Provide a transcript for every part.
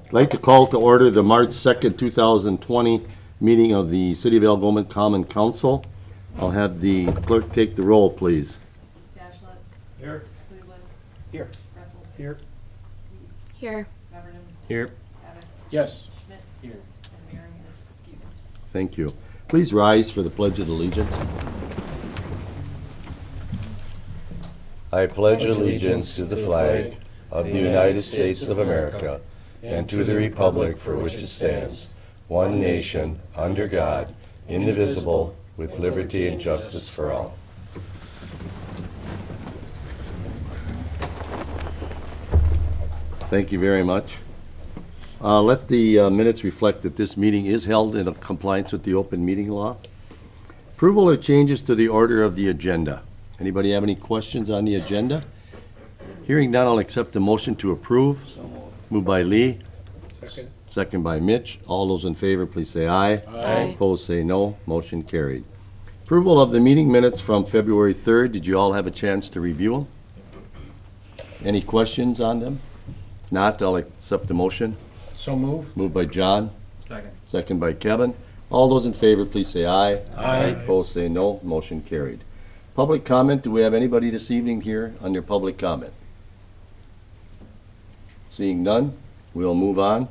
I'd like to call to order the March 2nd, 2020 meeting of the City of Algoma Common Council. I'll have the clerk take the roll, please. Dashlet. Here. Cleveland. Here. Russell. Here. Reese. Here. Beverden. Here. Abbott. Yes. Schmidt. Here. And Waring is excused. Thank you. Please rise for the Pledge of Allegiance. I pledge allegiance to the flag of the United States of America and to the republic for which it stands, one nation, under God, indivisible, with liberty and justice for all. Thank you very much. Let the minutes reflect that this meeting is held in compliance with the open meeting law. Approval or changes to the order of the agenda. Anybody have any questions on the agenda? Hearing none, I'll accept the motion to approve. Moved by Lee. Second. Second by Mitch. All those in favor, please say aye. Aye. Opposed, say no. Motion carried. Approval of the meeting minutes from February 3rd. Did you all have a chance to review them? Any questions on them? Not, I'll accept the motion. So move. Moved by John. Second. Second by Kevin. All those in favor, please say aye. Aye. Opposed, say no. Motion carried. Public comment. Do we have anybody this evening here under public comment? Seeing none, we'll move on.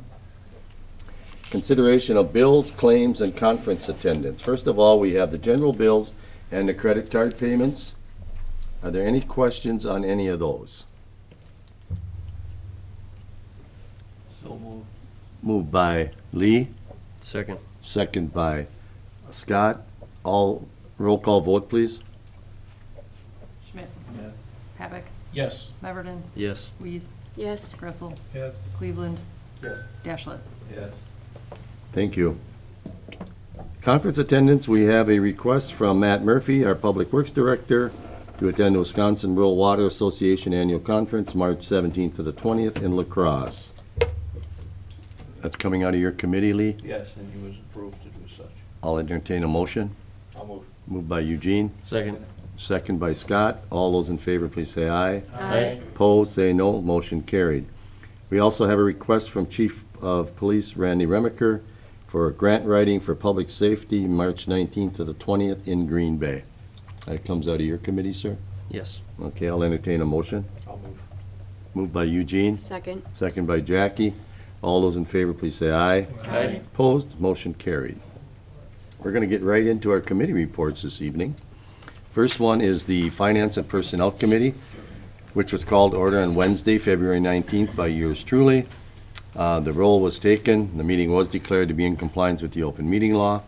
Consideration of bills, claims, and conference attendance. First of all, we have the general bills and the credit card payments. Are there any questions on any of those? So move. Moved by Lee, Second. second by Scott. All roll call vote, please. Schmidt. Yes. Havoc. Yes. Beverden. Yes. Weeze. Yes. Russell. Yes. Cleveland. Yes. Dashlet. Yes. Thank you. Conference attendance, we have a request from Matt Murphy, our Public Works Director, to attend the Wisconsin Rural Water Association Annual Conference, March 17th to the 20th in La Crosse. That's coming out of your committee, Lee? Yes, and he was approved to do such. I'll entertain a motion. I'll move. Moved by Eugene, Second. second by Scott. All those in favor, please say aye. Aye. Opposed, say no. Motion carried. We also have a request from Chief of Police Randy Remaker for grant writing for public safety, March 19th to the 20th in Green Bay. That comes out of your committee, sir? Yes. Okay, I'll entertain a motion. I'll move. Moved by Eugene, Second. second by Jackie. All those in favor, please say aye. Aye. Opposed, motion carried. We're going to get right into our committee reports this evening. First one is the Finance and Personnel Committee, which was called to order on Wednesday, February 19th by yours truly. The roll was taken. The meeting was declared to be in compliance with the open meeting law.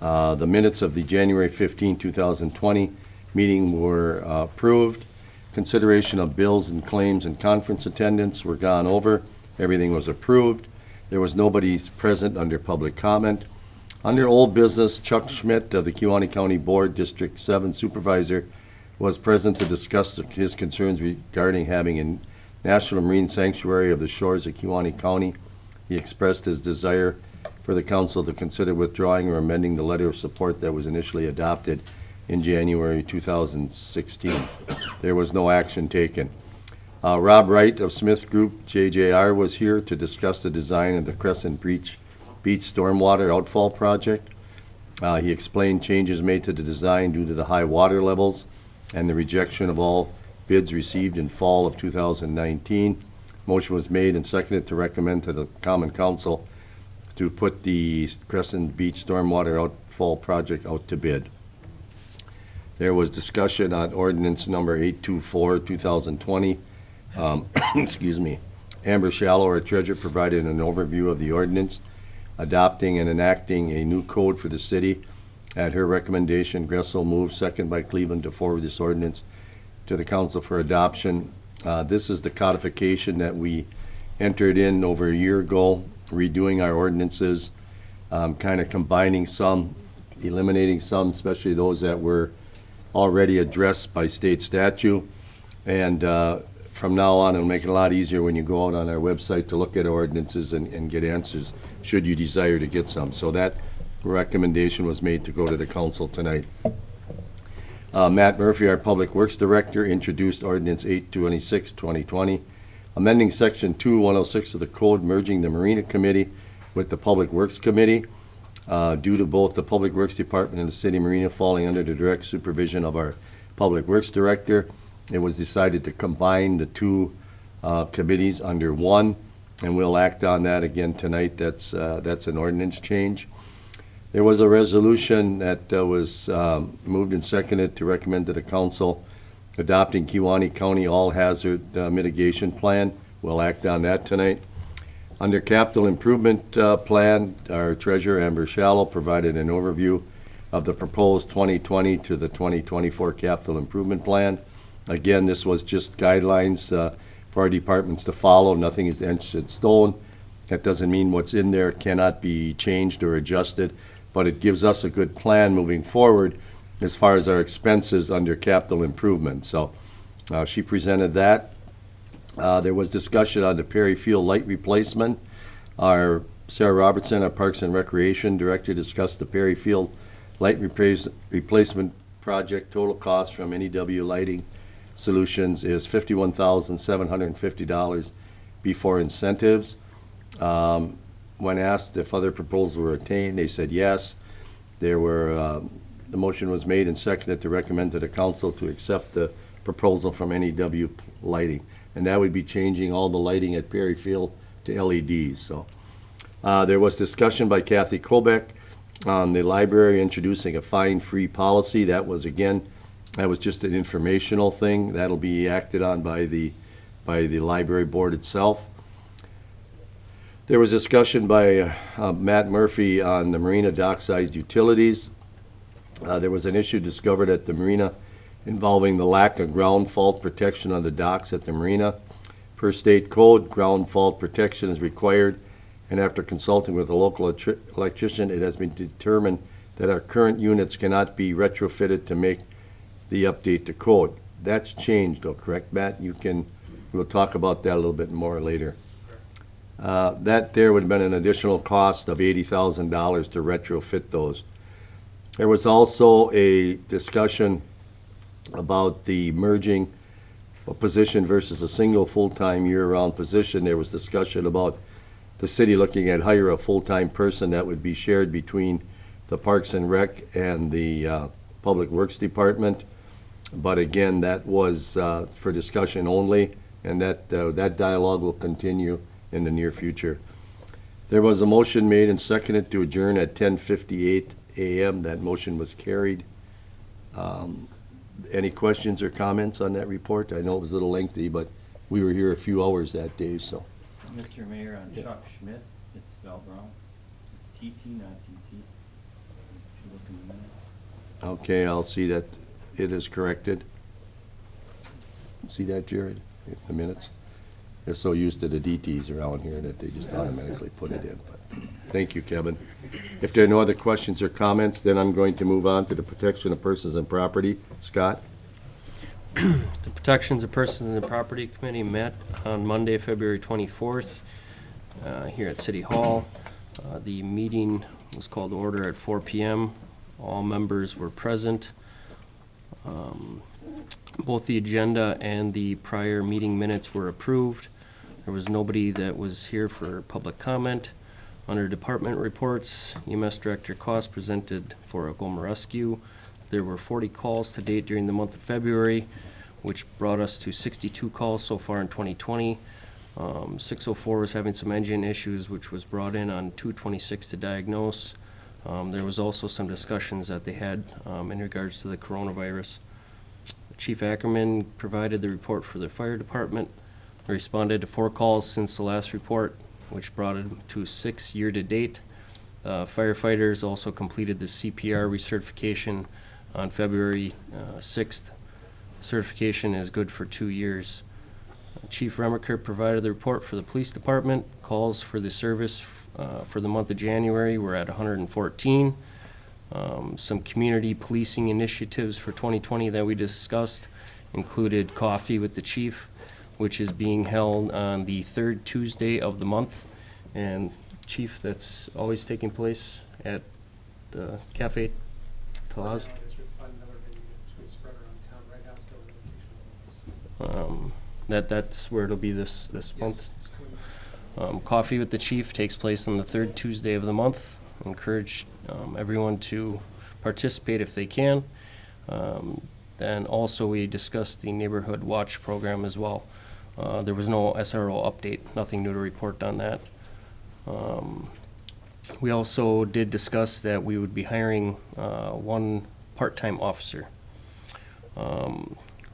The minutes of the January 15, 2020 meeting were approved. Consideration of bills and claims and conference attendance were gone over. Everything was approved. There was nobody present under public comment. Under old business, Chuck Schmidt of the Kewaunee County Board, District 7 Supervisor, was present to discuss his concerns regarding having a National Marine Sanctuary of the shores of Kewaunee County. He expressed his desire for the council to consider withdrawing or amending the letter of support that was initially adopted in January 2016. There was no action taken. Rob Wright of Smith Group JJR was here to discuss the design of the Crescent Beach Stormwater Outfall Project. He explained changes made to the design due to the high water levels and the rejection of all bids received in fall of 2019. Motion was made and seconded to recommend to the Common Council to put the Crescent Beach Stormwater Outfall Project out to bid. There was discussion on ordinance number 824, 2020. Excuse me. Amber Shallow, our treasurer, provided an overview of the ordinance, adopting and enacting a new code for the city. At her recommendation, Gressel moved, second by Cleveland, to forward this ordinance to the council for adoption. This is the codification that we entered in over a year ago, redoing our ordinances, kind of combining some, eliminating some, especially those that were already addressed by state statute. And from now on, it'll make it a lot easier when you go out on our website to look at ordinances and get answers, should you desire to get some. So that recommendation was made to go to the council tonight. Matt Murphy, our Public Works Director, introduced Ordinance 826, 2020, amending Section 2106 of the code, merging the Marina Committee with the Public Works Committee. Due to both the Public Works Department and the City Marina falling under the direct supervision of our Public Works Director, it was decided to combine the two committees under one, and we'll act on that again tonight. That's an ordinance change. There was a resolution that was moved and seconded to recommend to the council adopting Kewaunee County All Hazard Mitigation Plan. We'll act on that tonight. Under Capital Improvement Plan, our Treasurer, Amber Shallow, provided an overview of the proposed 2020 to the 2024 Capital Improvement Plan. Again, this was just guidelines for our departments to follow. Nothing is etched in stone. That doesn't mean what's in there cannot be changed or adjusted, but it gives us a good plan moving forward as far as our expenses under capital improvement. So she presented that. There was discussion on the Perry Field light replacement. Our Sarah Robertson, our Parks and Recreation Director, discussed the Perry Field light replacement project. Total cost from NEW Lighting Solutions is $51,750 before incentives. When asked if other proposals were obtained, they said yes. There were the motion was made and seconded to recommend to the council to accept the proposal from NEW Lighting. And that would be changing all the lighting at Perry Field to LEDs. So there was discussion by Kathy Kobeck on the library introducing a fine-free policy. That was just an informational thing. That'll be acted on by the library board itself. There was discussion by Matt Murphy on the marina dockside utilities. There was an issue discovered at the marina involving the lack of ground fault protection on the docks at the marina. Per state code, ground fault protection is required, and after consulting with a local electrician, it has been determined that our current units cannot be retrofitted to make the update to code. That's changed though, correct, Matt? We'll talk about that a little bit more later. That there would have been an additional cost of $80,000 to retrofit those. There was also a discussion about the merging a position versus a single full-time year-round position. There was discussion about the city looking at hire a full-time person that would be shared between the Parks and Rec and the Public Works Department. But again, that was for discussion only, and that dialogue will continue in the near future. There was a motion made and seconded to adjourn at 10:58 a.m. That motion was carried. Any questions or comments on that report? I know it was a little lengthy, but we were here a few hours that day, so. Mr. Mayor, on Chuck Schmidt, it's spelled wrong. It's TT, not DT. If you look in the minutes. Okay, I'll see that it is corrected. See that, Jared, in the minutes? They're so used to the DTs around here that they just automatically put it in. But thank you, Kevin. If there are no other questions or comments, then I'm going to move on to the protection of persons and property. Scott? The Protections of Persons and Property Committee met on Monday, February 24th, here at City Hall. The meeting was called to order at 4 p.m. All members were present. Both the agenda and the prior meeting minutes were approved. There was nobody that was here for public comment. Under department reports, EMS Director Cost presented for Algoma Rescue. There were 40 calls to date during the month of February, which brought us to 62 calls so far in 2020. 604 was having some engine issues, which was brought in on 2/26 to diagnose. There was also some discussions that they had in regards to the coronavirus. Chief Ackerman provided the report for the fire department. They responded to 4 calls since the last report, which brought it to 6 year-to-date. Firefighters also completed the CPR recertification on February 6th. Certification is good for 2 years. Chief Remaker provided the report for the police department. Calls for the service for the month of January were at 114. Some community policing initiatives for 2020 that we discussed included Coffee with the Chief, which is being held on the 3rd Tuesday of the month. And Chief, that's always taking place at the Cafe Palaz. It's fun, another venue, it's been spread around town right now, still in location. That's where it'll be this month. Coffee with the Chief takes place on the third Tuesday of the month. Encourage everyone to participate if they can. Then also we discussed the Neighborhood Watch program as well. There was no SRO update, nothing new to report on that. We also did discuss that we would be hiring one part-time officer.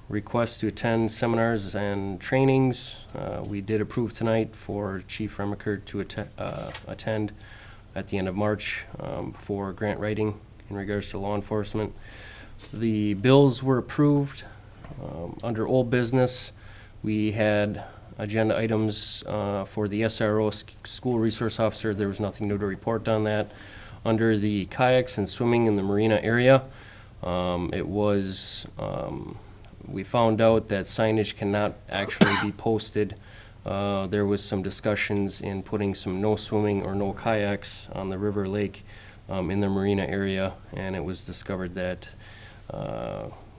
Requests to attend seminars and trainings. We did approve tonight for Chief Remiker to attend at the end of March for grant writing in regards to law enforcement. The bills were approved. Under old business, we had agenda items for the SRO, School Resource Officer. There was nothing new to report on that. Under the kayaks and swimming in the marina area, we found out that signage cannot actually be posted. There was some discussions in putting some no swimming or no kayaks on the river lake in the marina area, and it was discovered that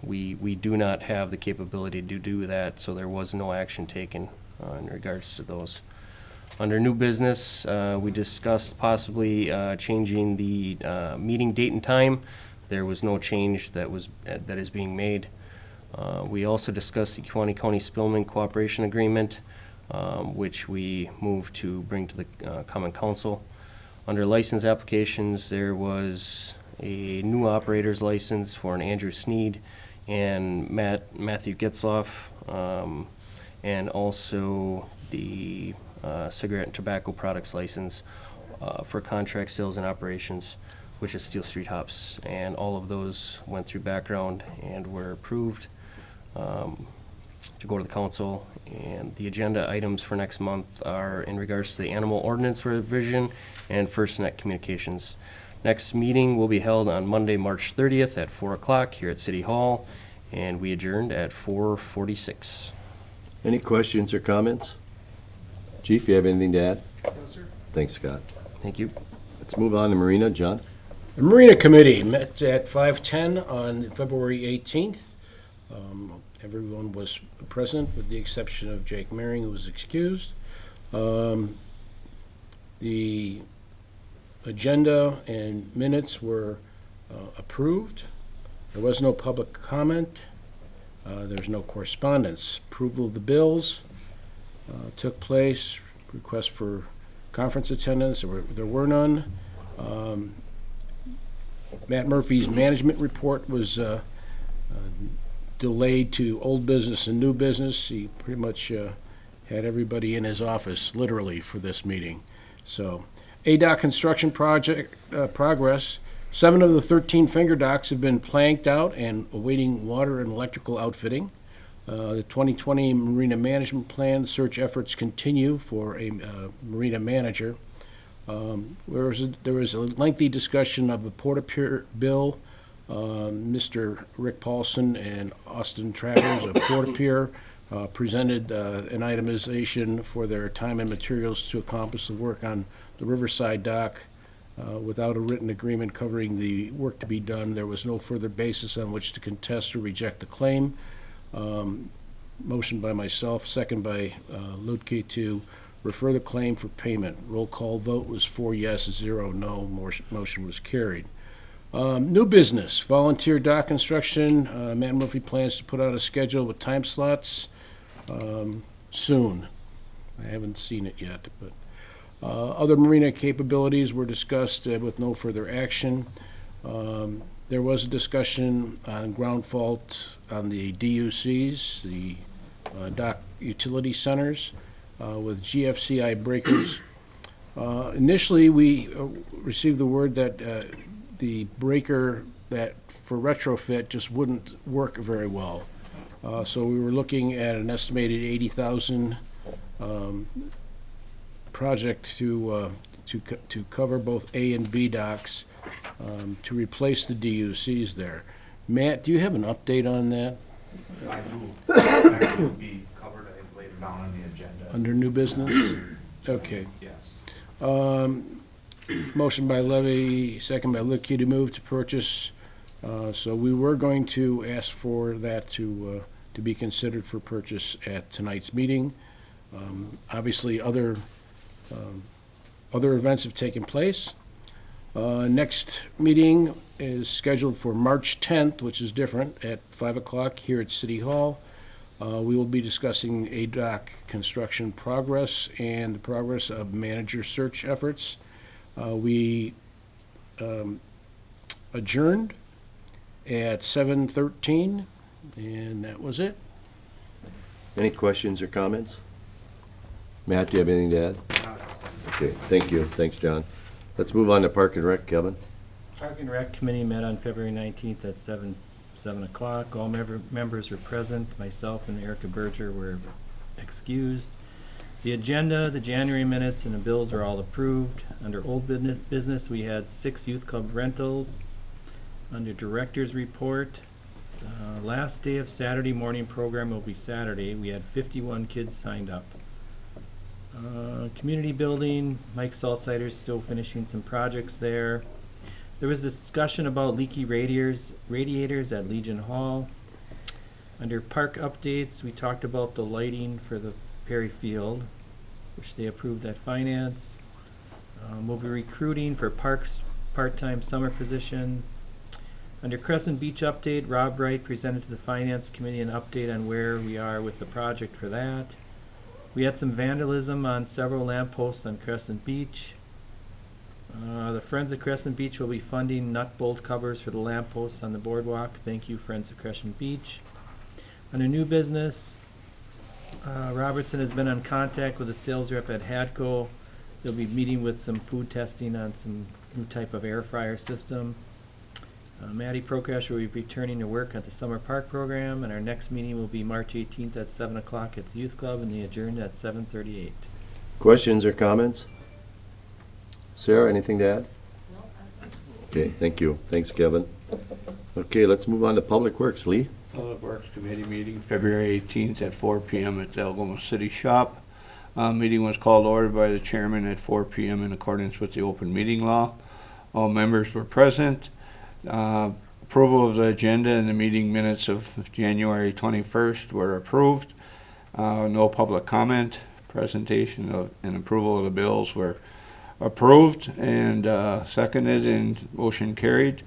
we do not have the capability to do that, so there was no action taken in regards to those. Under new business, we discussed possibly changing the meeting date and time. There was no change that is being made. We also discussed the Kewaunee County Spillman Cooperation Agreement, which we moved to bring to the Common Council. Under license applications, there was a new operator's license for an Andrew Sneed and Matthew Getzloff, and also the cigarette and tobacco products license for contract sales and operations, which is Steel Street Hops. And all of those went through background and were approved to go to the council. And the agenda items for next month are in regards to the animal ordinance revision and FirstNet Communications. Next meeting will be held on Monday, March 30th at 4 o'clock here at City Hall, and we adjourned at 4:46. Any questions or comments? Chief, you have anything to add? No, sir. Thanks, Scott. Thank you. Let's move on to Marina. John? The Marina Committee met at 5:10 on February 18th. Everyone was present with the exception of Jake Maring, who was excused. The agenda and minutes were approved. There was no public comment. There's no correspondence. Approval of the bills took place. Request for conference attendance, there were none. Matt Murphy's management report was delayed to old business and new business. He pretty much had everybody in his office, literally, for this meeting. So, ADOC construction project progress. 7 of the 13 finger docks have been planked out and awaiting water and electrical outfitting. The 2020 Marina Management Plan search efforts continue for a marina manager. There was a lengthy discussion of the Port-a-Pier bill. Mr. Rick Paulson and Austin Travers of Port-a-Pier presented an itemization for their time and materials to accomplish the work on the Riverside dock. Without a written agreement covering the work to be done, there was no further basis on which to contest or reject the claim. Motion by myself, second by Lutke to refer the claim for payment. Roll call vote was 4 yes, 0 no. Motion was carried. New business, volunteer dock construction. Matt Murphy plans to put out a schedule with time slots soon. I haven't seen it yet, but other marina capabilities were discussed with no further action. There was a discussion on ground fault on the DUCs, the dock utility centers, with GFCI breakers. Initially, we received the word that the breaker that for retrofit just wouldn't work very well. So we were looking at an estimated $80,000 project to cover both A and B docks to replace the DUCs there. Matt, do you have an update on that? I do. Actually, will be covered later down on the agenda. Under new business? Okay. Yes. Motion by Levy, second by Lickey to move to purchase. So we were going to ask for that to to be considered for purchase at tonight's meeting. Obviously, other events have taken place. Next meeting is scheduled for March 10th, which is different, at 5 o'clock here at City Hall. We will be discussing ADOC construction progress and the progress of manager search efforts. We adjourned at 7:13, and that was it. Any questions or comments? Matt, do you have anything to add? Okay, thank you. Thanks, John. Let's move on to Park and Rec, Kevin. Park and Rec Committee met on February 19th at 7 o'clock. All members were present. Myself and Erica Berger were excused. The agenda, the January minutes, and the bills were all approved. Under old business, we had 6 youth club rentals. Under director's report, last day of Saturday morning program will be Saturday. We had 51 kids signed up. Community building, Mike Salsider's still finishing some projects there. There was discussion about leaky radiators at Legion Hall. Under park updates, we talked about the lighting for the Perry Field, which they approved at Finance. We'll be recruiting for Parks part-time summer position. Under Crescent Beach update, Rob Wright presented to the Finance Committee an update on where we are with the project for that. We had some vandalism on several lampposts on Crescent Beach. The Friends of Crescent Beach will be funding nut bolt covers for the lampposts on the boardwalk. Thank you, Friends of Crescent Beach. Under new business, Robertson has been in contact with a sales rep at Hadco. They'll be meeting with some food testing on some new type of air fryer system. Maddie Prokrash will be returning to work at the Summer Park program, and our next meeting will be March 18th at 7 o'clock at the Youth Club, and the adjourned at 7:38. Questions or comments? Sarah, anything to add? No, Okay, thank you. Thanks, Kevin. Okay, let's move on to Public Works. Lee? Public Works Committee meeting, February 18th at 4 p.m. at the Algoma City Shop. Meeting was called to order by the chairman at 4 p.m. in accordance with the open meeting law. All members were present. Approval of the agenda and the meeting minutes of January 21st were approved. No public comment. Presentation of and approval of the bills were approved and seconded and motion carried.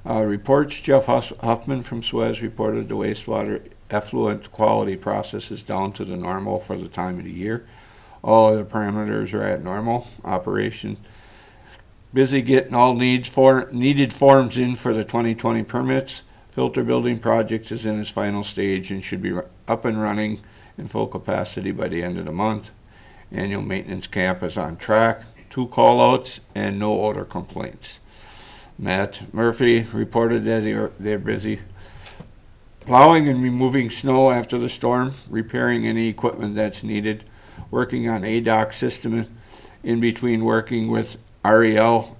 Reports, Jeff Huffman from Suez reported the wastewater effluent quality process is down to the normal for the time of the year. All other parameters are at normal operation. Busy getting all needed forms in for the 2020 permits. Filter building project is in its final stage and should be up and running in full capacity by the end of the month. Annual maintenance camp is on track. 2 call-outs and no odor complaints. Matt Murphy reported that they're busy plowing and removing snow after the storm, repairing any equipment that's needed, working on ADOC system in between working with REL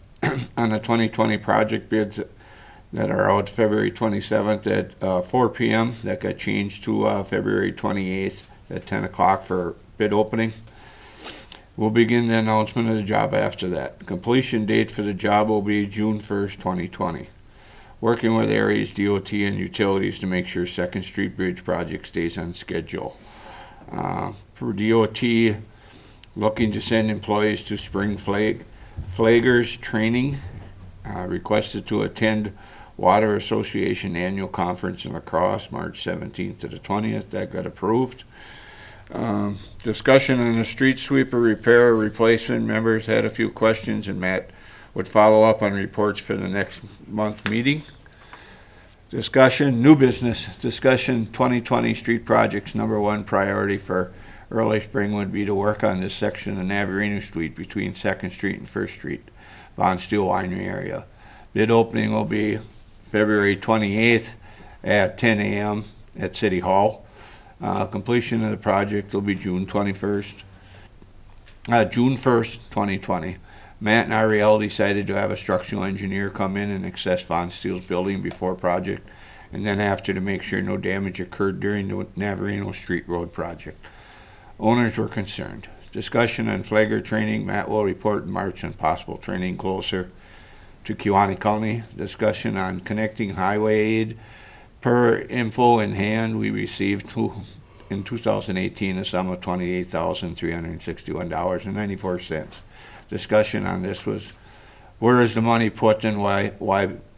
on the 2020 project bids that are out February 27th at 4 p.m. That got changed to February 28th at 10 o'clock for bid opening. We'll begin the announcement of the job after that. Completion date for the job will be June 1st, 2020. Working with areas, DOT, and utilities to make sure 2nd Street Bridge project stays on schedule. For DOT, looking to send employees to spring flaggers training. Requested to attend Water Association Annual Conference in La Crosse, March 17th to the 20th. That got approved. Discussion on the street sweeper repair or replacement. Members had a few questions, and Matt would follow up on reports for the next month meeting. Discussion, new business. Discussion 2020 street projects. Number 1 priority for early spring would be to work on this section of Navarino Street between 2nd Street and 1st Street, Von Steel Winery area. Bid opening will be February 28th at 10 a.m. at City Hall. Completion of the project will be June 1st, 2020. Matt and REL decided to have a structural engineer come in and assess Von Steel's building before project, and then after to make sure no damage occurred during the Navarino Street Road project. Owners were concerned. Discussion on flagger training. Matt will report in March on possible training closer to Kewaunee County. Discussion on connecting highway aid Per info in hand, we received in 2018 a sum of $28,361.94. Discussion on this was, where is the money put and why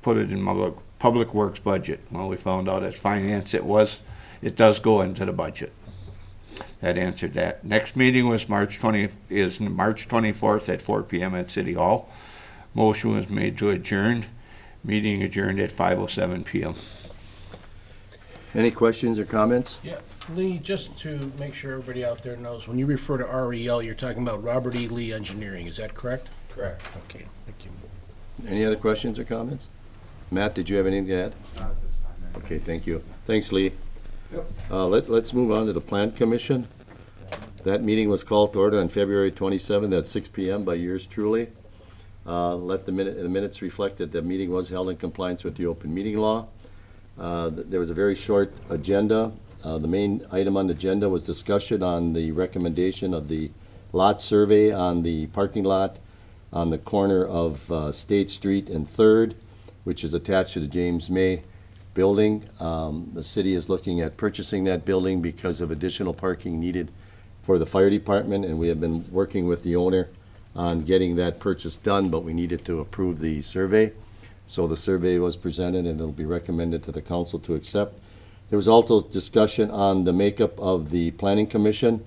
put it in public works budget? Well, we found out at finance it does go into the budget. That answered that. Next meeting was March 24th at 4 p.m. at City Hall. Motion was made to adjourn. Meeting adjourned at 5:07 p.m. Any questions or comments? Yeah, Lee, just to make sure everybody out there knows, when you refer to REL, you're talking about Robert E. Lee Engineering, is that correct? Correct. Okay, thank you. Any other questions or comments? Matt, did you have anything to add? Not at this time, Mayor. Okay, thank you. Thanks, Lee. Yep. Let's move on to the Plan Commission. That meeting was called to order on February 27th at 6 p.m. by yours truly. Let the minutes reflect that the meeting was held in compliance with the open meeting law. There was a very short agenda. The main item on the agenda was discussion on the recommendation of the lot survey on the parking lot on the corner of State Street and Third, which is attached to the James May building. The city is looking at purchasing that building because of additional parking needed for the fire department, and we have been working with the owner on getting that purchase done, but we needed to approve the survey. So the survey was presented and it'll be recommended to the council to accept. There was also discussion on the makeup of the planning commission.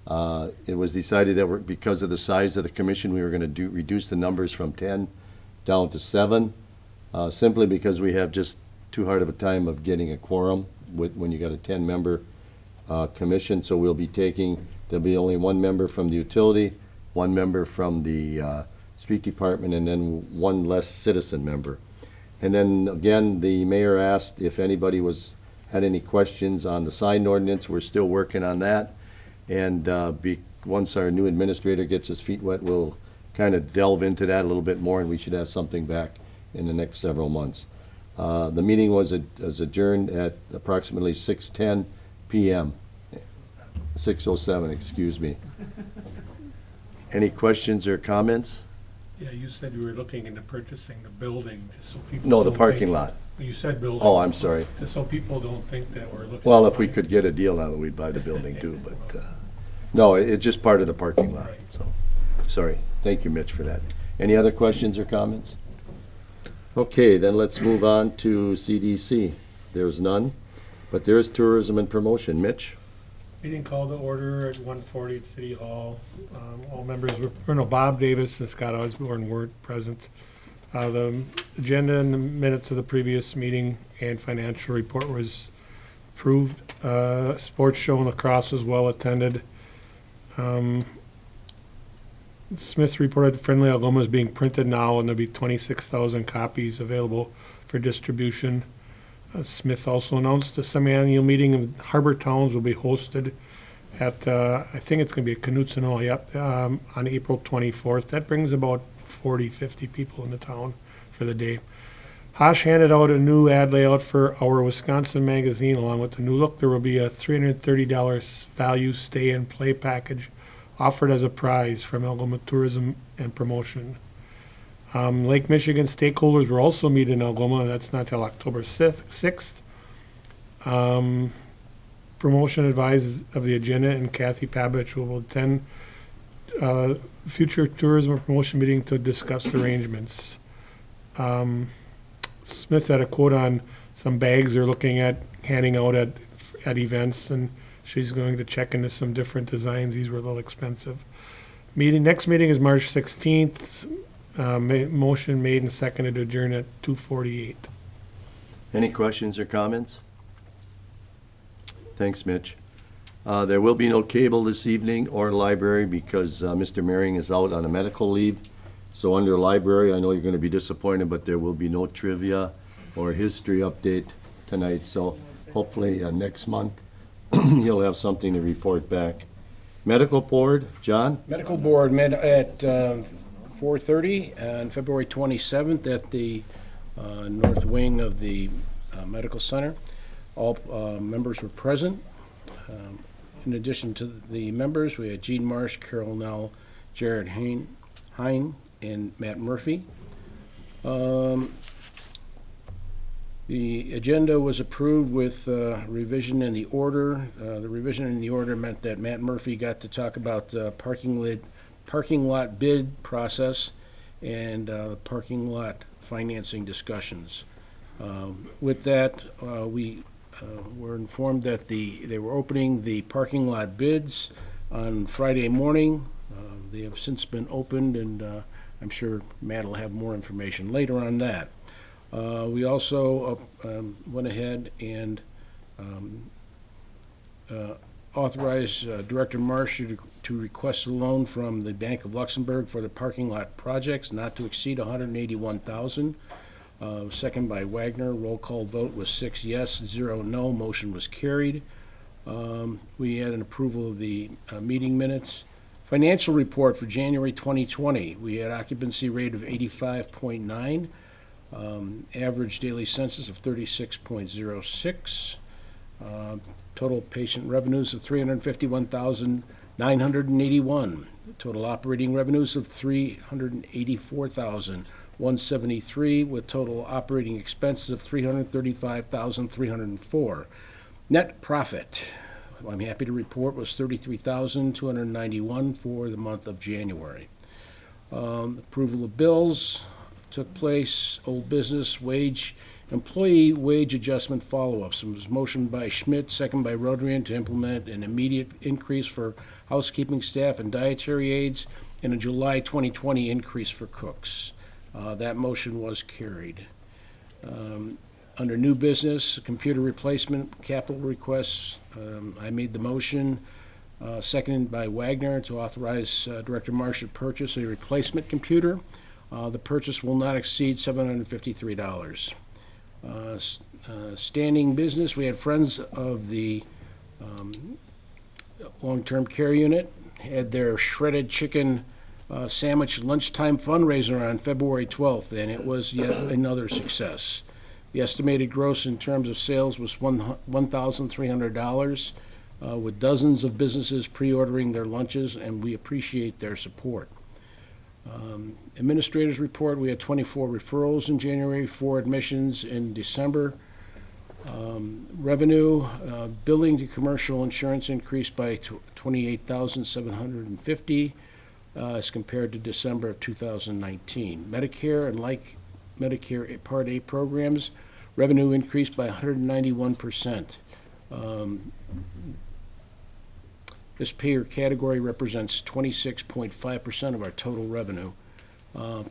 It was decided that because of the size of the commission, we were going to reduce the numbers from 10 down to 7, simply because we have just too hard of a time of getting a quorum when you got a 10-member commission. So there'll be only one member from the utility, one member from the street department, and then one less citizen member. And then again, the mayor asked if anybody had any questions on the sign ordinance. We're still working on that. And once our new administrator gets his feet wet, we'll kind of delve into that a little bit more, and we should have something back in the next several months. The meeting was adjourned at approximately 6:10 p.m. 6:07, excuse me. Any questions or comments? Yeah, you said you were looking into purchasing the building, just so people. No, the don't parking think- lot. You said building. Oh, I'm sorry. Just so people don't think that we're looking. Well, to if we buy- could get a deal on it, we'd buy the building too, but, no, it's just part of the parking lot, so, sorry. Thank you, Mitch, for that. Any other questions or comments? Okay, then let's move on to CDC. There's none, but there is tourism and promotion. Mitch? Meeting called to order at 1:40 at City Hall. All members Bob Davis and Scott Osborne were present. The agenda and the minutes of the previous meeting and financial report was approved. Sports show and lacrosse was well attended. Smith reported Friendly Algoma is being printed now, and there'll be 26,000 copies available for distribution. Smith also announced a semi-annual meeting of Harbor Towns will be hosted at, I think it's going to be at Knutson Hall, on April 24th. That brings about 40, 50 people in the town for the day. Hosh handed out a new ad layout for our Wisconsin magazine along with the new look. There will be a $330 value stay and play package offered as a prize from Algoma Tourism and Promotion. Lake Michigan stakeholders will also meet in Algoma. That's not till October 6th. Promotion advises of the agenda, and Kathy Pavich will attend future tourism and promotion meeting to discuss arrangements. Smith had a quote on some bags they're looking at handing out at events, and she's going to check into some different designs. These were a little expensive. Next meeting is March 16th. Motion made and seconded to adjourn at 2:48. Any questions or comments? Thanks, Mitch. There will be no cable this evening or library because Mr. Merring is out on a medical leave. So under library, I know you're going to be disappointed, but there will be no trivia or history update tonight. So hopefully next month you'll have something to report back. Medical board, John? Medical board met at 4:30 on February 27th at the north wing of the medical center. All members were present. In addition to the members, we had Gene Marsh, Carol Nell, Jared Hine, and Matt Murphy. The The agenda was approved with revision in the order. The revision in the order meant that Matt Murphy got to talk about the parking lot bid process and parking lot financing discussions. With that, we were informed that they were opening the parking lot bids on Friday morning. They have since been opened, and I'm sure Matt will have more information later on that. We also went ahead and authorized Director Marsh to request a loan from the Bank of Luxembourg for the parking lot projects not to exceed $181,000. Second by Wagner. Roll call vote was 6 yes, 0 no. Motion was carried. We had an approval of the meeting minutes. Financial report for January 2020. We had occupancy rate of 85.9. Average daily census of 36.06. Total patient revenues of $351,981. Total operating revenues of $384,173, with total operating expenses of $335,304. Net profit, I'm happy to report, was $33,291 for the month of January. Approval of bills took place. Old business, employee wage adjustment follow-ups. It was motioned by Schmidt, second by Rodrian, to implement an immediate increase for housekeeping staff and dietary aides, and a July 2020 increase for cooks. That motion was carried. Under new business, computer replacement, capital requests, I made the motion, seconded by Wagner, to authorize Director Marsh to purchase a replacement computer. The purchase will not exceed $753. Standing business, we had Friends of the Long-Term Care Unit had their shredded chicken sandwich lunchtime fundraiser on February 12th, and it was yet another success. The estimated gross in terms of sales was $1,300, with dozens of businesses pre-ordering their lunches, and we appreciate their support. Administrators report, we had 24 referrals in January, 4 admissions in December. Revenue, billing to commercial insurance increased by $28,750 as compared to December of 2019. Medicare and like Medicare Part A programs, revenue increased by 191%. This payer category represents 26.5% of our total revenue.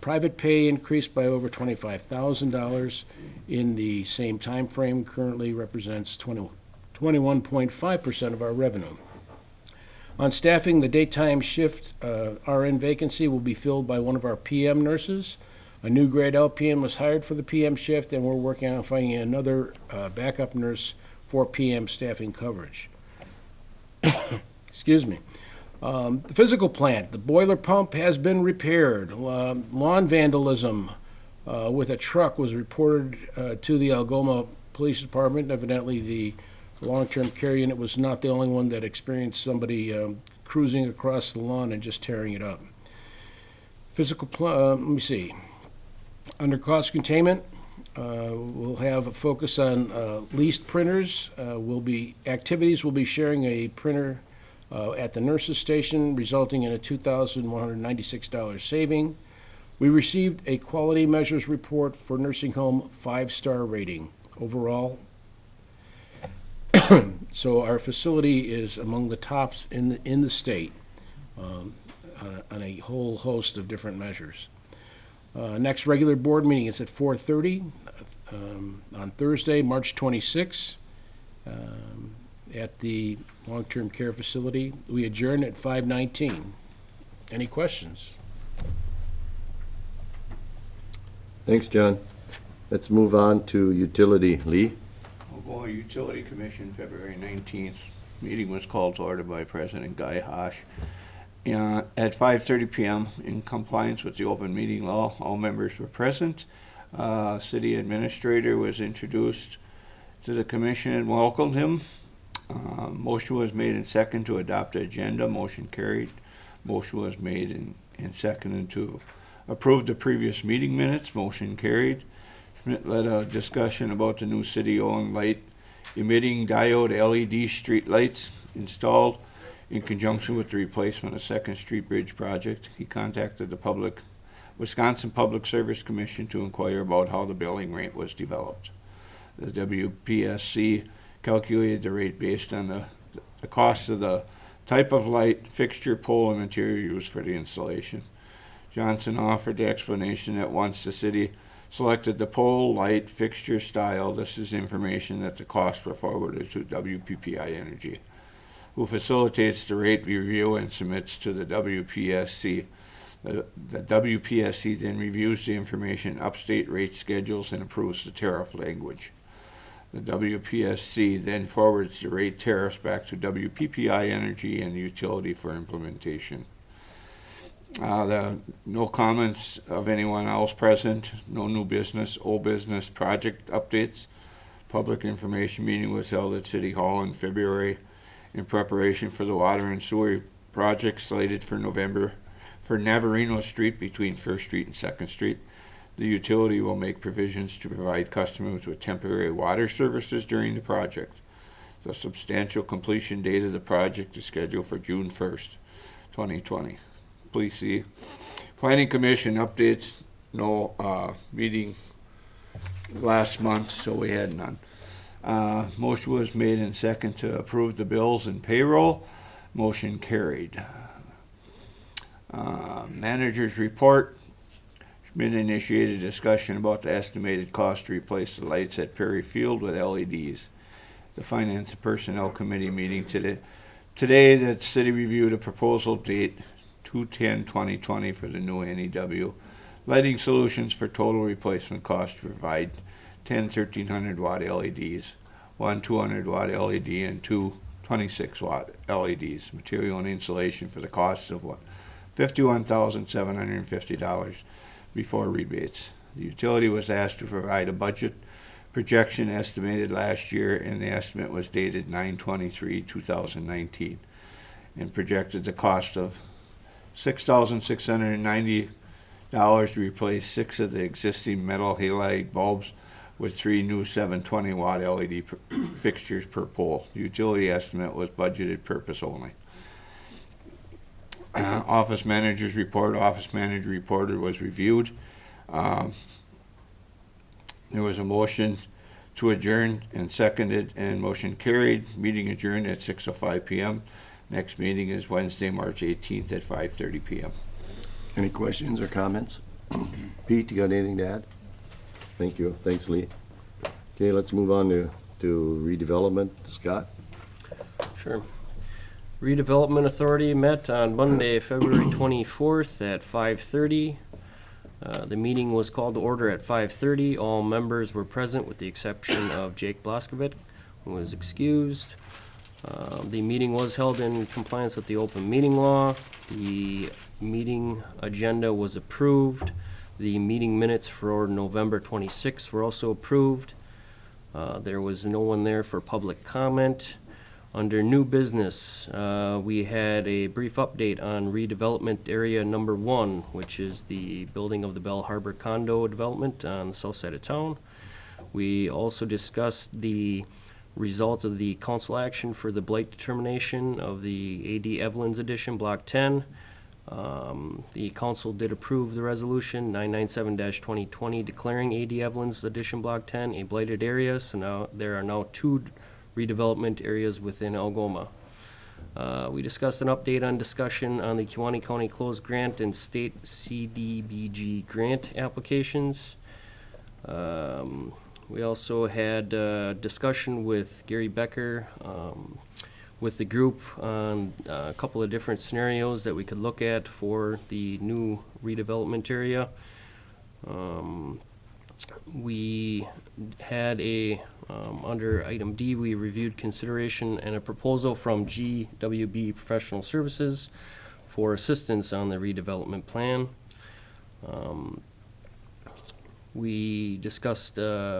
Private pay increased by over $25,000 in the same time frame, currently represents 21.5% of our revenue. On staffing, the daytime shift RN vacancy will be filled by one of our PM nurses. A new grade LPN was hired for the PM shift, and we're working on finding another backup nurse for PM staffing coverage. Excuse me. The physical plant, the boiler pump has been repaired. Lawn vandalism with a truck was reported to the Algoma Police Department. Evidently, the long-term care unit was not the only one that experienced somebody cruising across the lawn and just tearing it up. Let me see. Under cost containment, we'll have a focus on leased printers. Activities will be sharing a printer at the nurses' station, resulting in a $2,196 saving. We received a quality measures report for nursing home 5-star rating overall. So our facility is among the tops in the state on a whole host of different measures. Next regular board meeting is at 4:30 on Thursday, March 26th. At the long-term care facility. We adjourn at 5:19. Any questions? Thanks, John. Let's move on to utility. Lee? Algoma Utility Commission, February 19th. Meeting was called to order by President Guy Hosh. At 5:30 p.m., in compliance with the open meeting law, all members were present. City administrator was introduced to the commission and welcomed him. Motion was made and second to adopt the agenda. Motion carried. Motion was made and seconded to approve the previous meeting minutes. Motion carried. Schmidt led a discussion about the new city-owned light emitting diode LED street lights installed in conjunction with the replacement of Second Street Bridge project. He contacted the Wisconsin Public Service Commission to inquire about how the billing rate was developed. The WPSC calculated the rate based on the cost of the type of light, fixture, pole, and material used for the installation. Johnson offered the explanation that once the city selected the pole, light, fixture, style, this is information that the costs were forwarded to WPPI Energy, who facilitates the rate review and submits to the WPSC. The WPSC then reviews the information, upstate rate schedules, and approves the tariff language. The WPSC then forwards the rate tariffs back to WPPI Energy and the utility for implementation. No comments of anyone else present, no new business, old business, project updates. Public information meeting was held at City Hall in February in preparation for the water and sewer project slated for November for Navarino Street between First Street and Second Street. The utility will make provisions to provide customers with temporary water services during the project. The substantial completion date of the project is scheduled for June 1st, 2020. Please see. Planning Commission updates, no meeting last month, so we had none. Motion was made and second to approve the bills and payroll. Motion carried. Manager's report. Schmidt initiated a discussion about the estimated cost to replace the lights at Perry Field with LEDs. The Finance and Personnel Committee meeting today the city reviewed a proposal date 2/10/2020 for the new NEW lighting solutions for total replacement cost to provide 10 1300 watt LEDs, one 200 watt LED, and two 26 watt LEDs. Material and installation for the cost of $51,750 before rebates. The utility was asked to provide a budget projection estimated last year, and the estimate was dated 9/23/2019 and projected the cost of $6,690 to replace 6 of the existing metal halide bulbs with 3 new 720 watt LED fixtures per pole. The utility estimate was budgeted purpose only. Office manager's report. Office manager reporter was reviewed. There was a motion to adjourn and seconded, and motion carried. Meeting adjourned at 6:05 p.m. Next meeting is Wednesday, March 18th at 5:30 p.m. Any questions or comments? Pete, you got anything to add? Thank you. Thanks, Lee. Okay, let's move on to redevelopment. Scott? Sure. Redevelopment Authority met on Monday, February 24th at 5:30. The meeting was called to order at 5:30. All members were present with the exception of Jake Blaskovic, who was excused. The meeting was held in compliance with the open meeting law. The meeting agenda was approved. The meeting minutes for November 26th were also approved. There was no one there for public comment. Under new business, we had a brief update on redevelopment area number 1, which is the building of the Bell Harbor condo development on the south side of town. We also discussed the result of the council action for the blight determination of the A.D. Evelyn's Edition, Block 10. The council did approve the resolution 997-2020 declaring A.D. Evelyn's Edition, Block 10 a blighted area, so now there are now 2 redevelopment areas within Algoma. We discussed an update on discussion on the Kewaunee County Closed Grant and State CDBG grant applications. We also had discussion with Gary Becker with the group on a couple of different scenarios that we could look at for the new redevelopment area. We had under item D, we reviewed consideration and a proposal from GWB Professional Services for assistance on the redevelopment plan. We discussed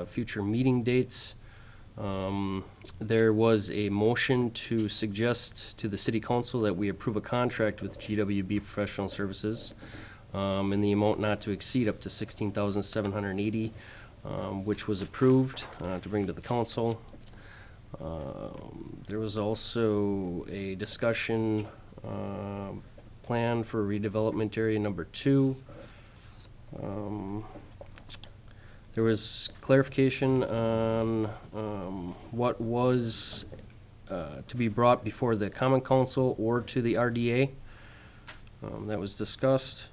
future meeting dates. There was a motion to suggest to the City Council that we approve a contract with GWB Professional Services in the amount not to exceed up to $16,780 which was approved to bring to the council. There was also a discussion plan for redevelopment area number 2. There was clarification on what was to be brought before the Common Council or to the RDA. That was discussed.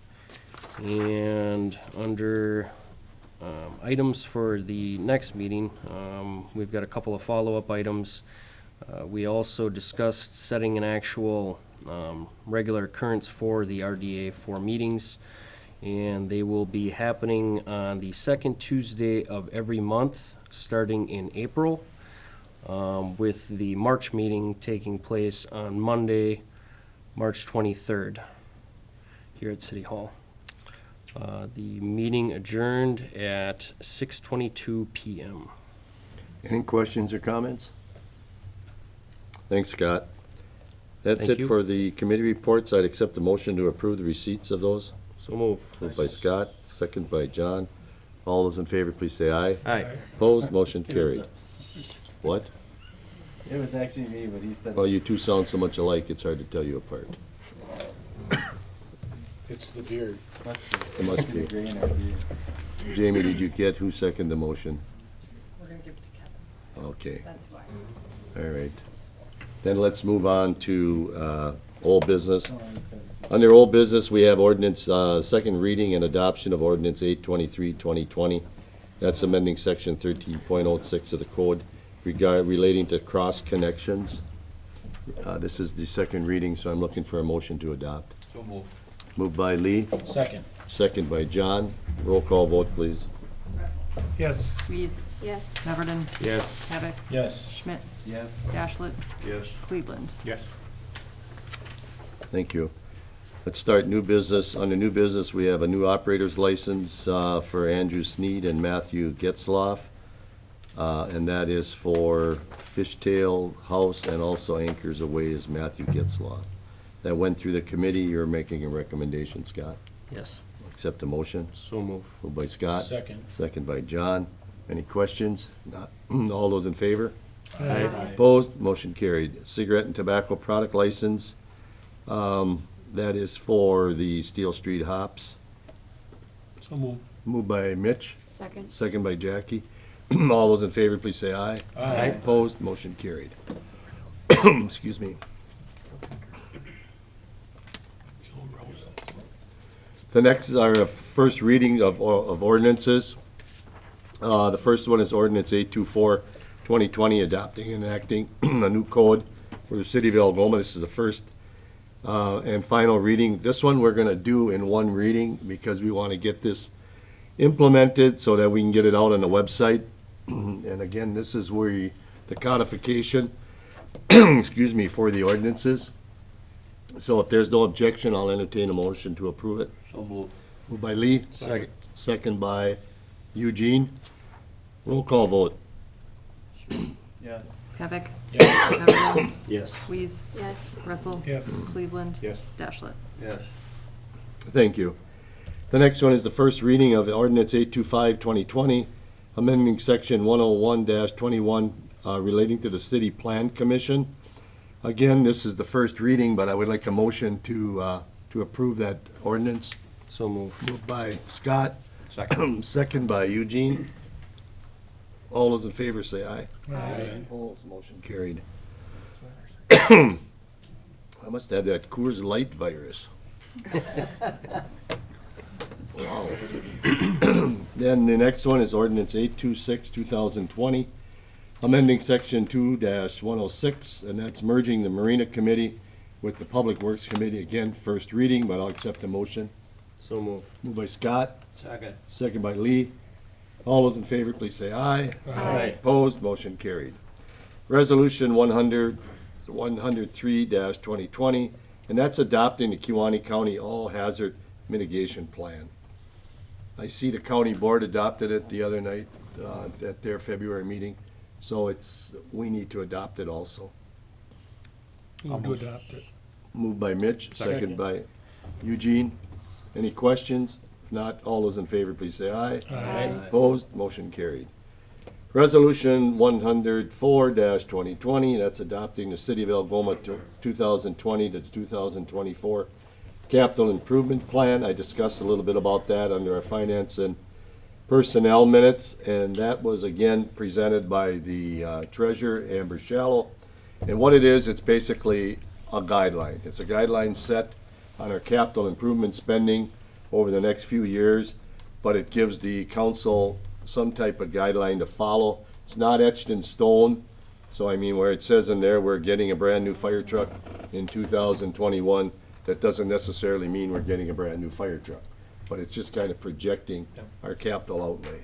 And under items for the next meeting, we've got a couple of follow-up items. We also discussed setting an actual regular occurrence for the RDA for meetings, and they will be happening on the second Tuesday of every month, starting in April, with the March meeting taking place on Monday, March 23rd, here at City Hall. The meeting adjourned at 6:22 p.m. Any questions or comments? Thanks, Scott. That's Thank it you. for the committee reports. I'd accept the motion to approve the receipts of those. So move. Moved by Scott, second by John. All those in favor, please say aye. Aye. Opposed, motion carried. What? It was actually me, but he said. Well, you two sound so much alike, it's hard to tell you apart. It's the beard. It must be. Jamie, did you get who seconded the motion? We're gonna give it to Kevin. Okay, That's why. all right. Then let's move on to old business. Under old business, we have ordinance, second reading and adoption of ordinance 823-2020. That's amending section 13.06 of the code relating to cross connections. This is the second reading, so I'm looking for a motion to adopt. So move. Moved by Lee, Second. second by John. Roll call vote, please. Russell. Yes. Weeze. Yes. Beverden. Yes. Kevin. Yes. Schmidt. Yes. Dashlet. Yes. Cleveland. Yes. Thank you. Let's start new business. Under new business, we have a new operator's license for Andrew Sneed and Matthew Getzloff. And that is for Fishtail House and also Anchors Away is Matthew Getzloff. That went through the committee. You're making a recommendation, Scott. Yes. Accept the motion. So move. Moved by Scott. Second. Second by John. Any questions? Not. All those in favor? Aye. Opposed? Motion carried. Cigarette and tobacco product license. That is for the Steel Street Hops. So move. Moved by Mitch, Second. second by Jackie. All those in favor, please say aye. Aye. Opposed? Motion carried. Excuse me. The next is our first reading of ordinances. The first one is ordinance 824-2020, adopting and enacting a new code for the city of Algoma. This is the first and final reading. This one we're gonna do in one reading because we want to get this implemented so that we can get it out on the website. And again, this is where the codification, excuse me, for the ordinances. So if there's no objection, I'll entertain a motion to approve it. So move. Moved by Lee, Second. second by Eugene. Roll call vote. Yes. Kevin. Yes. Beverden. Yes. Weeze. Yes. Russell. Yes. Cleveland. Yes. Dashlet. Yes. Thank you. The next one is the first reading of ordinance 825-2020, amending section 101-21 relating to the city plan commission. Again, this is the first reading, but I would like a motion to approve that ordinance. So move. Moved by Scott, Second. second by Eugene. All those in favor say aye. Aye. Opposed, motion carried. I must have that Coors Light virus. Wow. Then the next one is ordinance 826-2020, amending section 2-106, and that's merging the Marina Committee with the Public Works Committee. Again, first reading, but I'll accept the motion. So move. Moved by Scott, Second. second by Lee. All those in favor, please say aye. Aye. Opposed, motion carried. Resolution 103-2020, and that's adopting the Kewaunee County All Hazard Mitigation Plan. I see the county board adopted it the other night at their February meeting, so we need to adopt it also. Move to adopt it. Moved by Mitch, second by Eugene. Any questions? If not, all those in favor, please say aye. Aye. Opposed, motion carried. Resolution 104-2020, that's adopting the City of Algoma 2020 to 2024 capital improvement plan. I discussed a little bit about that under our finance and personnel minutes, and that was again presented by the treasurer, Amber Shallow. And what it is, it's basically a guideline. It's a guideline set on our capital improvement spending over the next few years, but it gives the council some type of guideline to follow. It's not etched in stone, so I mean, where it says in there, we're getting a brand-new fire truck in 2021, that doesn't necessarily mean we're getting a brand-new fire truck, but it's just kind of projecting our capital outlay.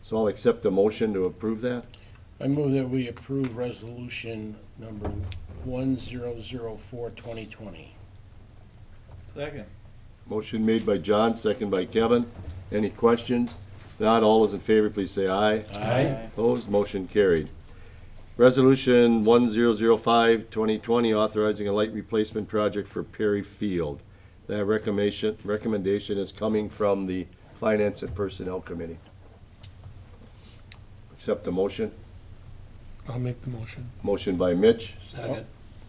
So I'll accept the motion to approve that. I move that we approve resolution number 1004, 2020. Second. Motion made by John, second by Kevin. Any questions? Not, all those in favor, please say aye. Aye. Opposed, motion carried. Resolution 1005-2020, authorizing a light replacement project for Perry Field. That recommendation is coming from the Finance and Personnel Committee. Accept the motion. I'll make the motion. Motion by Mitch, Second.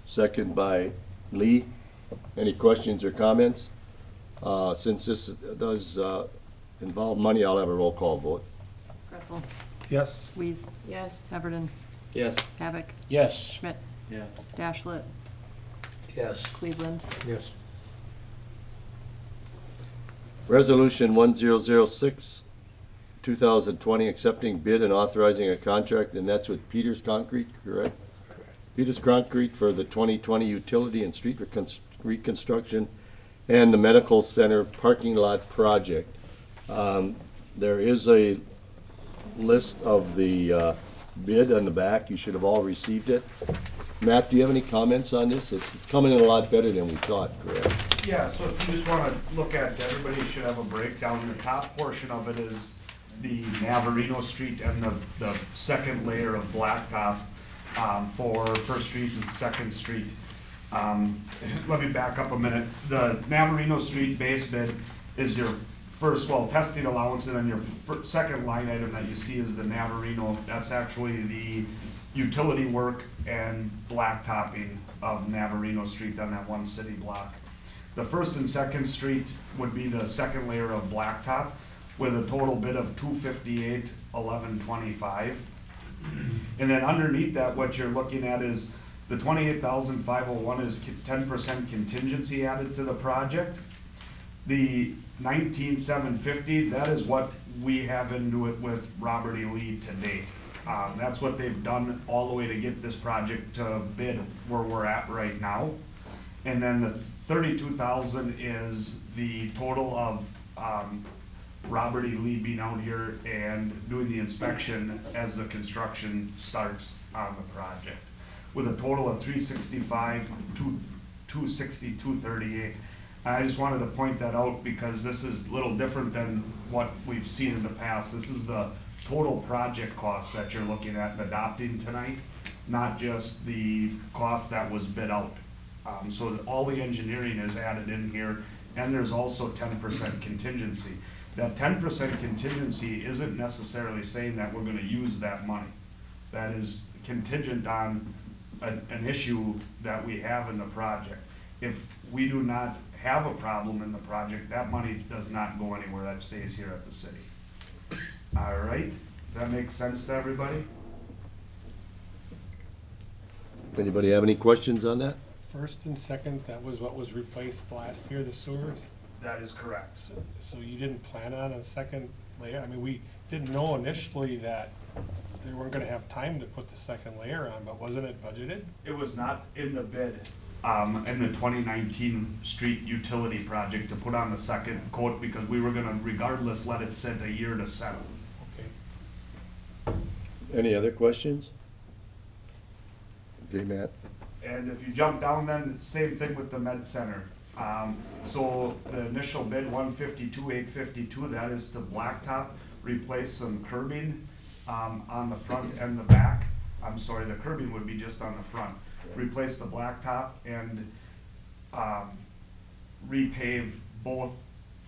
second by Lee. Any questions or comments? Since this does involve money, I'll have a roll call vote. Kressel, Yes. Weeze. Yes. Everden, Yes. Havoc, Yes. Schmidt, Yes. Dashlet, Yes. Cleveland. Yes. Resolution 1006-2020, accepting bid and authorizing a contract, and that's with Peters Concrete, correct? Peters Concrete for the 2020 utility and street reconstruction and the medical center parking lot project. There is a list of the bid on the back. You should have all received it. Matt, do you have any comments on this? It's coming in a lot better than we thought, correct? Yeah, so if you just wanna look at, everybody should have a breakdown. The top portion of it is the Navarino Street and the second layer of blacktop, for First Street and Second Street. Let me back up a minute. The Navarino Street base bid is your first, well, testing allowance, and then your second line item that you see is the Navarino. That's actually the utility work and blacktopping of Navarino Street on that one city block. The First and Second Street would be the second layer of blacktop with a total bid of $258,1125. And then underneath that, what you're looking at is the $28,501 is 10% contingency added to the project. The $19,750, that is what we have into it with Robert E. Lee to date. That's what they've done all the way to get this project to bid where we're at right now. And then the $32,000 is the total of Robert E. Lee being out here and doing the inspection as the construction starts on the project, with a total of $365, $260, $238. I just wanted to point that out because this is a little different than what we've seen in the past. This is the total project cost that you're looking at and adopting tonight, not just the cost that was bid out. So all the engineering is added in here, and there's also 10% contingency. That 10% contingency isn't necessarily saying that we're gonna use that money. That is contingent on an issue that we have in the project. If we do not have a problem in the project, that money does not go anywhere, that stays here at the city. All right, does that make sense to everybody? Anybody have any questions on that? First and second, that was what was replaced last year, the sewers? That is correct. So you didn't plan on a second layer? I mean, we didn't know initially that they weren't gonna have time to put the second layer on, but wasn't it budgeted? It was not in the bid, in the 2019 street utility project to put on the second coat because we were gonna regardless let it sit a year to settle. Okay. Any other questions? Okay, Matt? And if you jump down then, same thing with the med center. So the initial bid, $152,852, that is to blacktop, replace some curbing, on the front and the back. I'm sorry, the curbing would be just on the front. Replace the blacktop and, repave both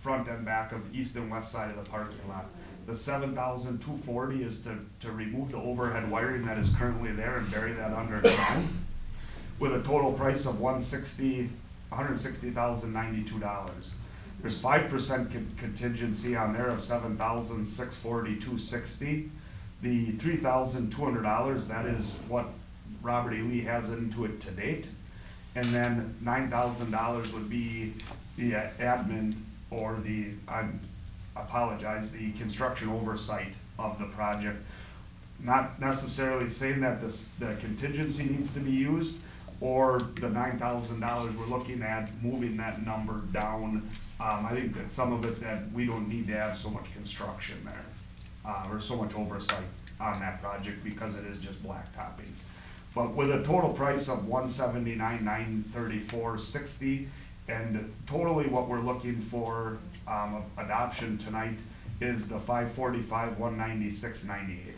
front and back of east and west side of the parking lot. The $7,240 is to remove the overhead wiring that is currently there and bury that underground, with a total price of $160,092. There's 5% contingency on there of $7,642.60. The $3,200, that is what Robert E. Lee has into it to date. And then $9,000 would be the admin or the, I apologize, the construction oversight of the project. Not necessarily saying that the contingency needs to be used, or the $9,000, we're looking at moving that number down. I think that some of it that we don't need to have so much construction there, or so much oversight on that project because it is just blacktopping. But with a total price of $179,934.60, and totally what we're looking for adoption tonight is the $545,196.98.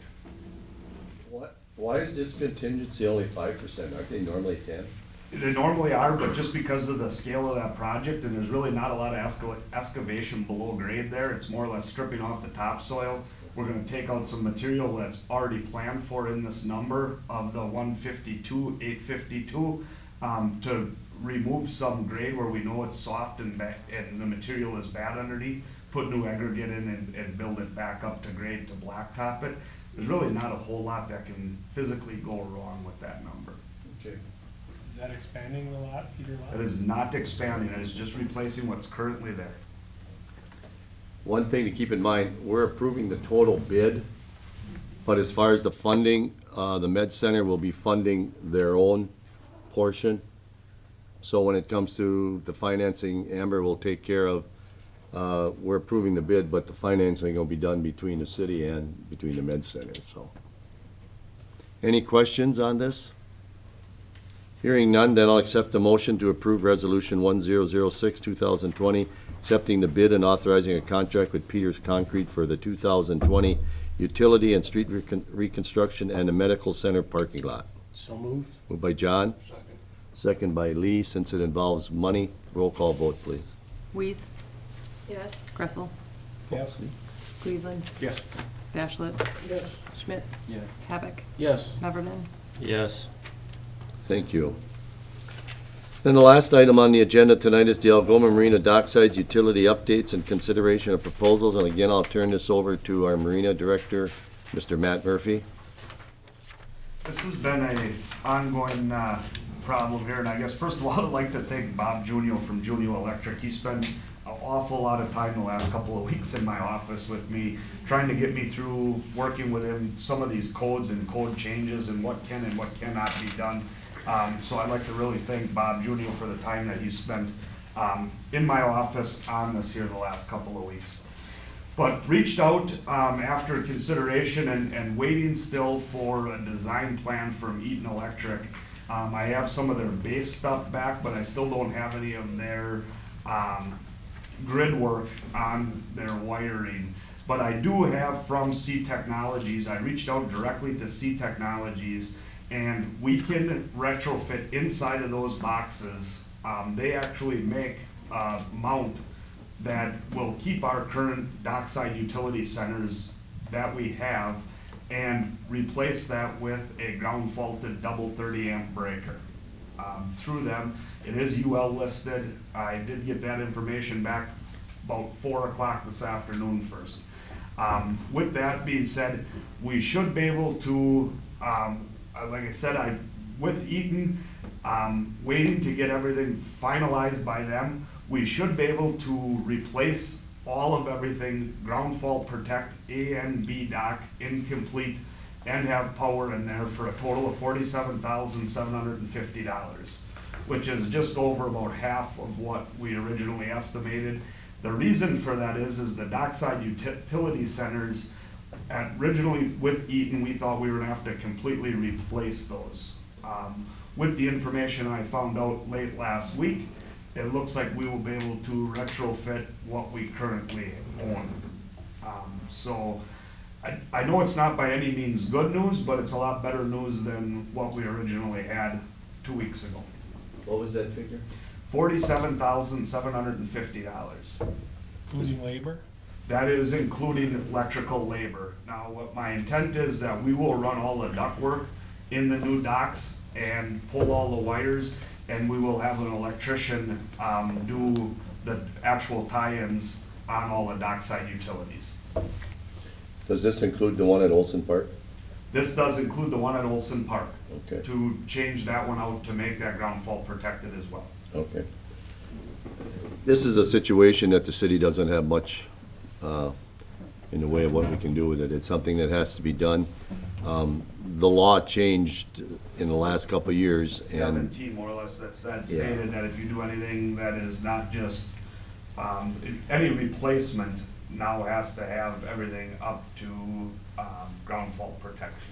What? Why is this contingency only 5%? Aren't they normally 10? They normally are, but just because of the scale of that project, and there's really not a lot of excavation below grade there, it's more or less stripping off the topsoil. We're gonna take out some material that's already planned for in this number of the 152,852, to remove some grade where we know it's soft and the material is bad underneath, put new aggregate in and build it back up to grade to blacktop it. There's really not a whole lot that can physically go wrong with that number. Okay. Is that expanding the lot, either lot? It is not expanding, it is just replacing what's currently there. One thing to keep in mind, we're approving the total bid, but as far as the funding, the Med Center will be funding their own portion. So when it comes to the financing, Amber will take care of, we're approving the bid, but the financing will be done between the city and between the Med Center, so. Any questions on this? Hearing none, then I'll accept the motion to approve Resolution 1006, 2020, accepting the bid and authorizing a contract with Peters Concrete for the 2020 utility and street reconstruction and the medical center parking lot. So moved. Moved by John, Second. second by Lee. Since it involves money, roll call vote, please. Weiss, Yes. Gressel, Yes. Cleveland, Yes. Bachelet, Yes. Schmidt, Yes. Havoc, Yes. Beverman. Yes. Thank you. Then the last item on the agenda tonight is the Algoma Marina Docksides utility updates and consideration of proposals. And again, I'll turn this over to our Marina Director, Mr. Matt Murphy. This has been a ongoing problem here, and I guess first of all, I'd like to thank Bob Junio from Junio Electric. He spent an awful lot of time the last couple of weeks in my office with me, trying to get me through, working with him, some of these codes and code changes and what can and what cannot be done. So I'd like to really thank Bob Junio for the time that he spent in my office on this here the last couple of weeks. But reached out after consideration and waiting still for a design plan from Eaton Electric. I have some of their base stuff back, but I still don't have any of their grid work on their wiring. But I do have from C Technologies. I reached out directly to C Technologies, and we can retrofit inside of those boxes. They actually make a mount that will keep our current dockside utility centers that we have and replace that with a ground faulted double 30 amp breaker. Through them, it is UL listed. I did get that information back about 4 o'clock this afternoon first. With that being said, we should be able to, like I said, with Eaton, waiting to get everything finalized by them, we should be able to replace all of everything, ground fault protect A and B dock incomplete, and have power in there for a total of $47,750, which is just over about half of what we originally estimated. The reason for that is the dockside utility centers, originally with Eaton, we thought we were gonna have to completely replace those. With the information I found out late last week, it looks like we will be able to retrofit what we currently own. So I know it's not by any means good news, but it's a lot better news than what we originally had 2 weeks ago. What was that figure? $47,750. Including labor? That is including electrical labor. Now, what my intent is that we will run all the ductwork in the new docks and pull all the wires, and we will have an electrician do the actual tie-ins on all the dockside utilities. Does this include the one at Olson Park? This does include the one at Olson Park, Okay, to change that one out to make that ground fault protected as well. okay. This is a situation that the city doesn't have much in the way of what we can do with it. It's something that has to be done. The law changed in the last couple of years, and 17 more or less that said, stated that if you do anything that is not just, any replacement now has to have everything up to ground fault protection.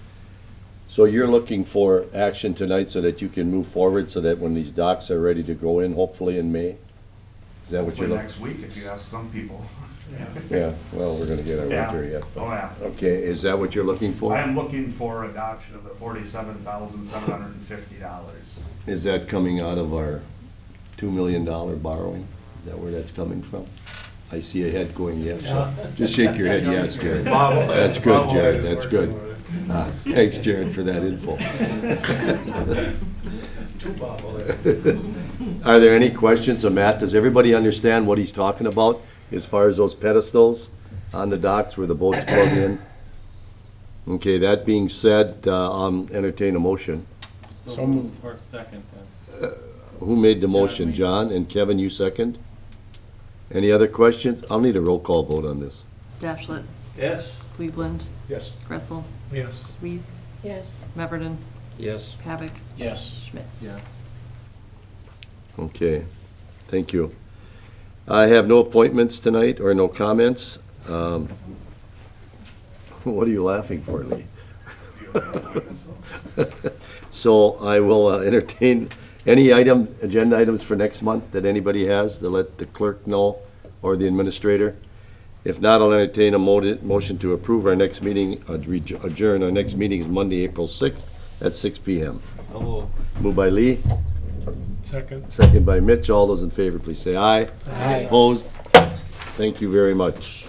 so you're looking for action tonight so that you can move forward, so that when these docks are ready to go in, hopefully in May? Is that what Hopefully you're looking? next week, if you ask some people. Yeah, well, we're gonna get our Yeah. winter yet. Oh, yeah. Okay, is that what you're looking for? I am looking for adoption of the $47,750. Is that coming out of our $2 million borrowing? Is that where that's coming from? I see a head going yes. So just shake your head yes, Jared. That's good, Jared, that's good. Thanks, Jared, for that info. Are there any questions of Matt? Does everybody understand what he's talking about as far as those pedestals on the docks where the boats plug in? Okay, that being said, entertain a motion. So move or second then. Who made the motion? me. John, and Kevin, you second? Any other questions? I'll need a roll call vote on this. Dashlet, Yes. Cleveland, Yes. Gressel, Yes. Lees, Yes. Meverden, Yes. Pavic, Yes. Schmidt. Yes. Okay, thank you. I have no appointments tonight, or no comments. What are you laughing for, Lee? So I will entertain any agenda items for next month that anybody has to let the clerk know, or the administrator. If not, I'll entertain a motion to approve our next meeting, adjourn. Our next meeting is Monday, April 6th at 6 PM. Moved by Lee, Second. second by Mitch. All those in favor, please say aye. Aye. Opposed? Thank you very much.